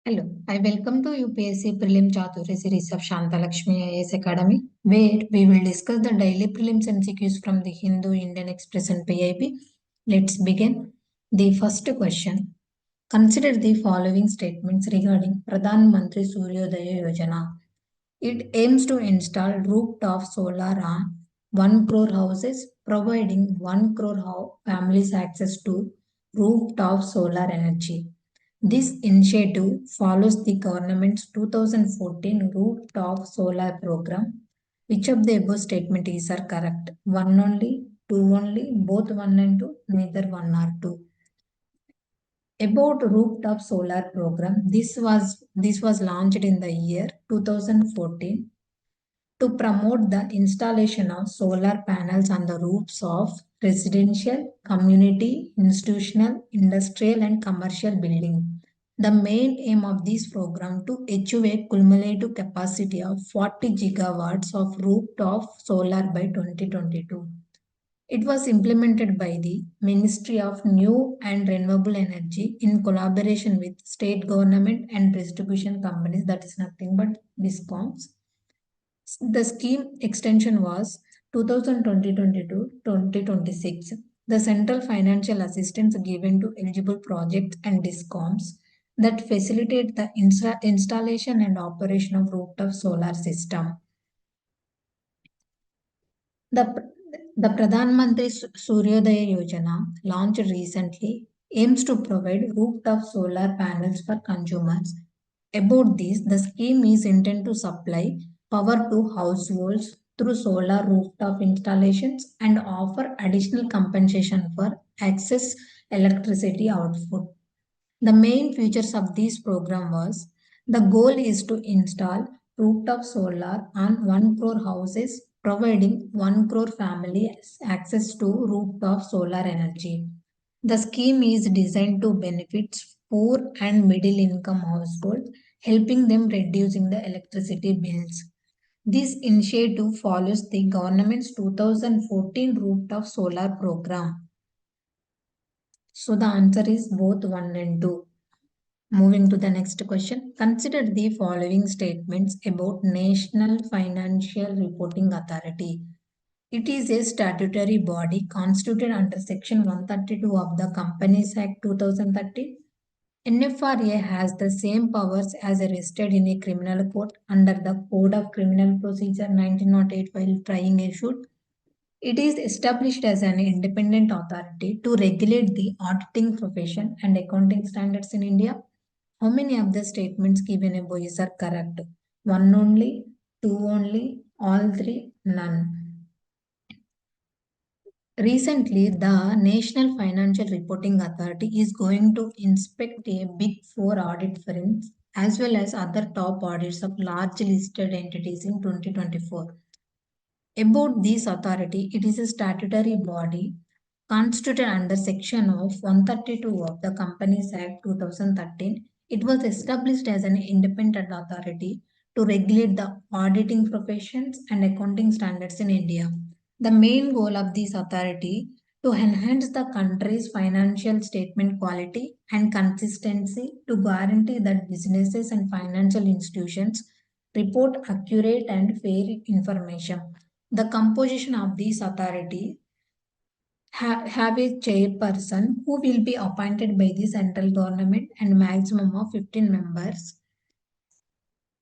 Hello, I welcome to UPSC Prelims Chaturya series of SHANTHA LAKSHMI IAS Academy, where we will discuss the daily prelims MCQs from the Hindu, Indian Express and PIB. Let's begin. The first question. Consider the following statements regarding Pradhan Mantri Suryodaya Yojana. It aims to install rooftop solar on 1 crore houses, providing 1 crore families access to rooftop solar energy. This initiative follows the government's 2014 rooftop solar program. Which of the above statements are correct? One only, two only, both one and two, neither one or two. About rooftop solar program, this was launched in the year 2014 to promote the installation of solar panels on the roofs of residential, community, institutional, industrial and commercial buildings. The main aim of this program to achieve a cumulative capacity of 40 gigawatts of rooftop solar by 2022. It was implemented by the Ministry of New and Renewable Energy in collaboration with state government and distribution companies, that is nothing but DISCOMs. The scheme extension was 2020-2026. The central financial assistance given to eligible projects and DISCOMs that facilitate the installation and operation of rooftop solar system. The Pradhan Mantri Suryodaya Yojana, launched recently, aims to provide rooftop solar panels for consumers. About this, the scheme is intended to supply power to households through solar rooftop installations and offer additional compensation for excess electricity output. The main features of this program was the goal is to install rooftop solar on 1 crore houses, providing 1 crore families access to rooftop solar energy. The scheme is designed to benefit poor and middle income households, helping them reducing the electricity bills. This initiative follows the government's 2014 rooftop solar program. So the answer is both 1 and 2. Moving to the next question, consider the following statements about National Financial Reporting Authority. It is a statutory body constituted under Section 132 of the Companies Act 2013. NFRA has the same powers as a registered in a criminal court under the Code of Criminal Procedure 1908 while trying a suit. It is established as an independent authority to regulate the auditing profession and accounting standards in India. How many of the statements given above are correct? One only, two only, all three, none. Recently, the National Financial Reporting Authority is going to inspect a big four audit firms as well as other top audits of large listed entities in 2024. About this authority, it is a statutory body constituted under section of 132 of the Companies Act 2013. It was established as an independent authority to regulate the auditing professions and accounting standards in India. The main goal of this authority to enhance the country's financial statement quality and consistency to guarantee that businesses and financial institutions report accurate and fair information. The composition of this authority have a chairperson who will be appointed by the central government and maximum of 15 members.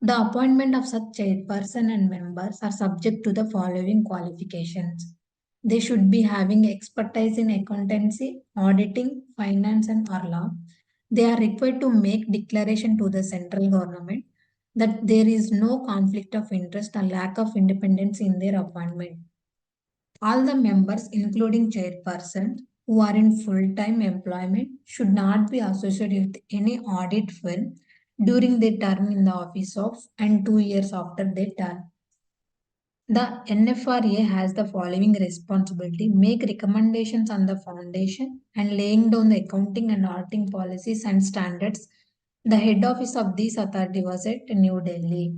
The appointment of such chairperson and members are subject to the following qualifications. They should be having expertise in accountancy, auditing, finance and or law. They are required to make declaration to the central government that there is no conflict of interest or lack of independence in their appointment. All the members, including chairperson, who are in full-time employment should not be associated with any audit firm during their term in the office of and 2 years after their term. The NFRA has the following responsibility: make recommendations on the foundation and laying down the accounting and auditing policies and standards. The head office of this authority was at New Delhi.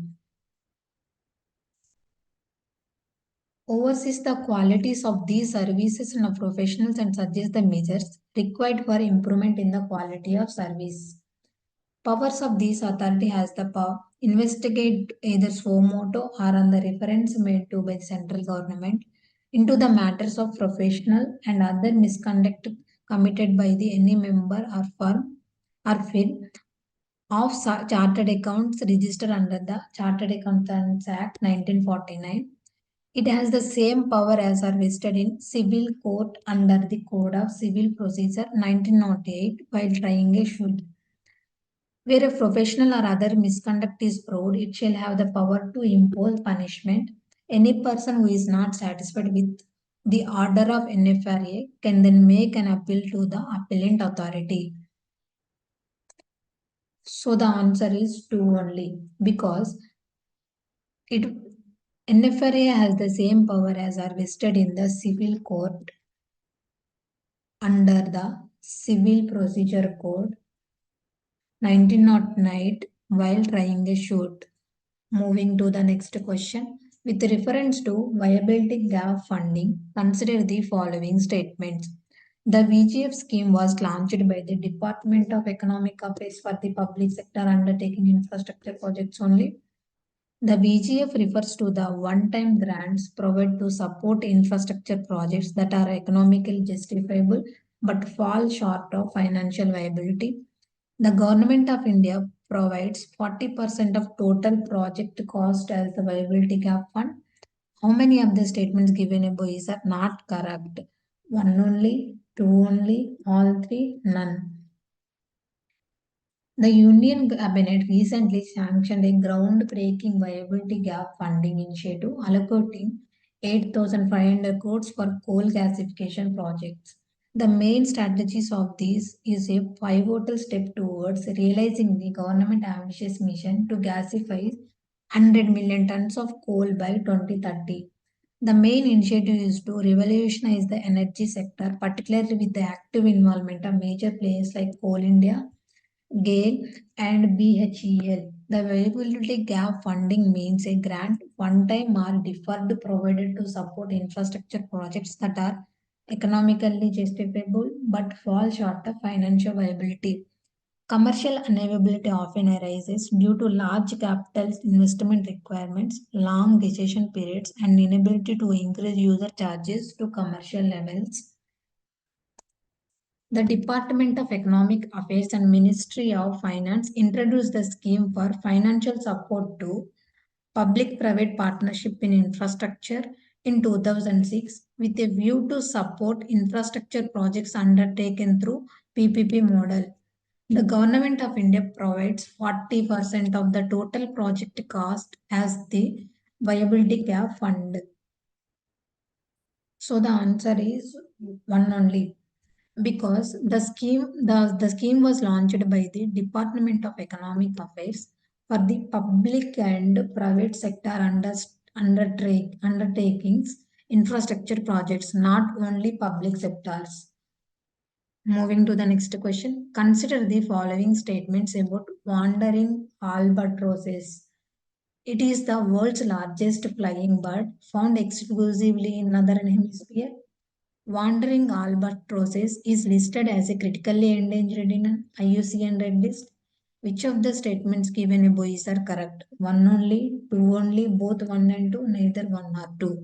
Oversees the qualities of these services and professionals and suggests the measures required for improvement in the quality of service. Powers of this authority has the power investigate either suo motu or on the reference made to by the central government into the matters of professional and other misconduct committed by the any member or firm or firm of chartered accounts registered under the Chartered Accountants Act 1949. It has the same power as are vested in civil court under the Code of Civil Procedure 1908 while trying a suit. Where a professional or other misconduct is proved, it shall have the power to impose punishment. Any person who is not satisfied with the order of NFRA can then make an appeal to the appellant authority. So the answer is 2 only, because NFRA has the same power as are vested in the civil court under the Civil Procedure Code 1909 while trying a suit. Moving to the next question. With reference to viability gap funding, consider the following statements. The VGF scheme was launched by the Department of Economic Affairs for the public sector undertaking infrastructure projects only. The VGF refers to the one-time grants provided to support infrastructure projects that are economically justifiable but fall short of financial viability. The Government of India provides 40% of total project cost as the viability gap fund. How many of the statements given above is are not correct? 1 only, 2 only, all 3, none. The Union Cabinet recently sanctioned a groundbreaking viability gap funding initiative allocating 8,500 crores for coal gasification projects. The main strategies of this is a pivotal step towards realizing the government ambitious mission to gasify 100 million tons of coal by 2030. The main initiative is to revolutionize the energy sector, particularly with the active involvement of major players like Coal India, GAIL, and BHEL. The viability gap funding means a grant, one-time or deferred, provided to support infrastructure projects that are economically justifiable but fall short of financial viability. Commercial unavailability often arises due to large capital investment requirements, long gestation periods, and inability to increase user charges to commercial levels. The Department of Economic Affairs and Ministry of Finance introduced the scheme for financial support to public-private partnership in infrastructure in 2006 with a view to support infrastructure projects undertaken through PPP model. The Government of India provides 40% of the total project cost as the viability gap fund. So the answer is 1 only, because the scheme was launched by the Department of Economic Affairs for the public and private sector undertakings infrastructure projects, not only public sectors. Moving to the next question. Consider the following statements about wandering albatrosses. It is the world's largest flying bird found exclusively in Northern Hemisphere. Wandering albatrosses is listed as a critically endangered in an IUCN Red List. Which of the statements given above are correct? 1 only, 2 only, both 1 and 2, neither 1 or 2.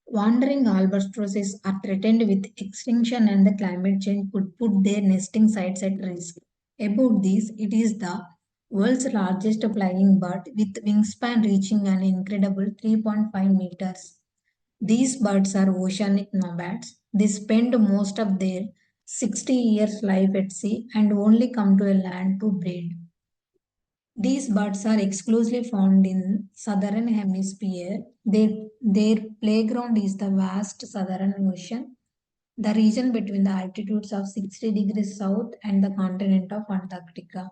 Wandering albatrosses are threatened with extinction, and the climate change could put their nesting sites at risk. About this, it is the world's largest flying bird with wingspan reaching an incredible 3.5 meters. These birds are oceanic nomads. They spend most of their 60 years life at sea and only come to a land to breed. These birds are exclusively found in southern hemisphere. Their playground is the vast southern ocean, the region between the altitudes of 60 degrees south and the continent of Antarctica.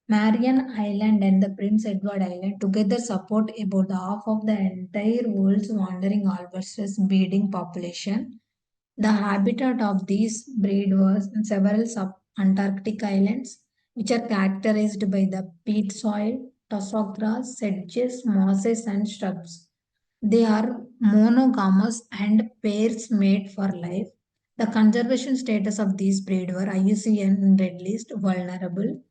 Marian Island and the Prince Edward Island together support about half of the entire world's wandering albatross breeding population. The habitat of these breed was in several sub-Antarctic islands, which are characterized by the peat soil, tussock grass, sedges, mosses, and shrubs. They are monogamous and pairs mate for life. The conservation status of these breed were IUCN Red List, vulnerable.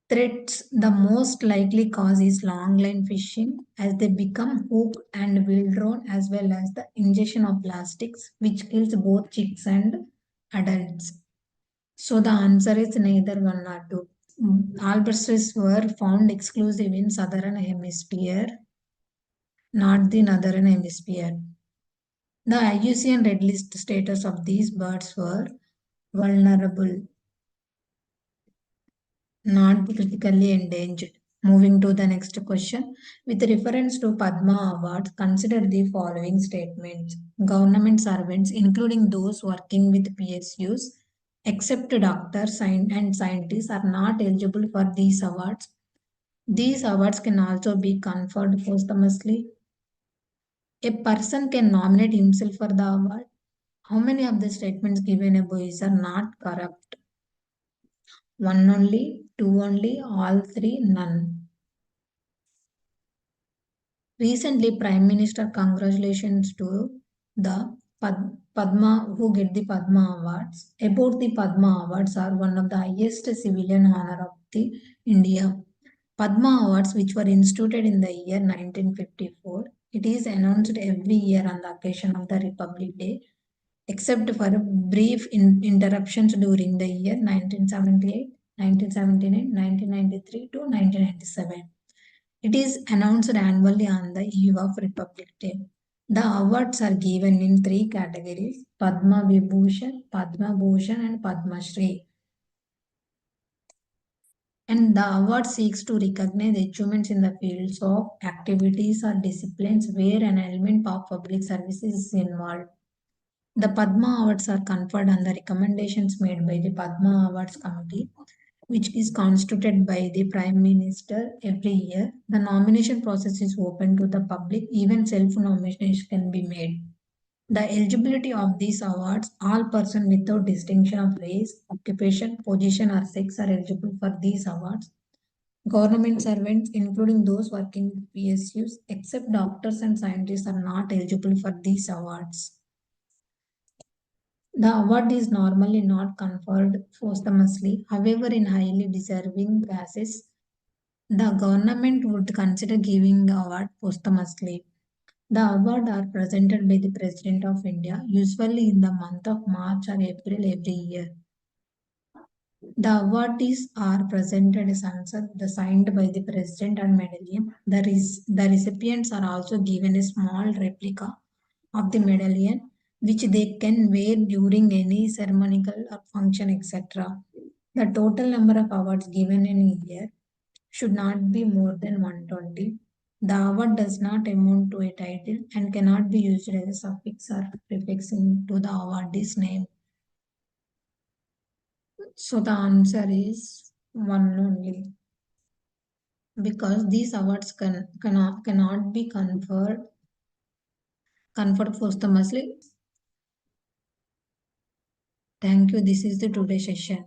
Threats: the most likely cause is longline fishing as they become hooked and withdrawn, as well as the ingestion of plastics, which kills both chicks and adults. So the answer is neither one nor two. Albatross were found exclusive in southern hemisphere, not the northern hemisphere. The IUCN Red List status of these birds were vulnerable, not critically endangered. Moving to the next question. With reference to Padma Awards, consider the following statements. Government servants, including those working with PSUs, except doctors and scientists, are not eligible for these awards. These awards can also be conferred posthumously. A person can nominate himself for the award. How many of the statements given above are not correct? One only, two only, all three, none. Recently, Prime Minister congratulations to the Padma who get the Padma Awards. About the Padma Awards are one of the highest civilian honor of the India. Padma Awards, which were instituted in the year 1954, it is announced every year on the occasion of the Republic Day, except for brief interruptions during the year 1978, 1979, 1993 to 1997. It is announced annually on the eve of Republic Day. The awards are given in three categories: Padma Vibhushan, Padma Bhushan, and Padma Shri. And the award seeks to recognize achievements in the fields of activities or disciplines where an element of public service is involved. The Padma Awards are conferred on the recommendations made by the Padma Awards Committee, which is constituted by the Prime Minister every year. The nomination process is open to the public, even self-nomination can be made. The eligibility of these awards: all persons without distinction of race, occupation, position, or sex are eligible for these awards. Government servants, including those working with PSUs, except doctors and scientists, are not eligible for these awards. The award is normally not conferred posthumously. However, in highly deserving cases, the government would consider giving the award posthumously. The awards are presented by the President of India, usually in the month of March or April every year. The awardees are presented as signed by the President and medallion. The recipients are also given a small replica of the medallion, which they can wear during any ceremonial or function, etc. The total number of awards given in a year should not be more than 120. The award does not amount to a title and cannot be used as a suffix or prefix into the awardee's name. So the answer is one only, because these awards cannot be conferred posthumously. Thank you. This is the today's session.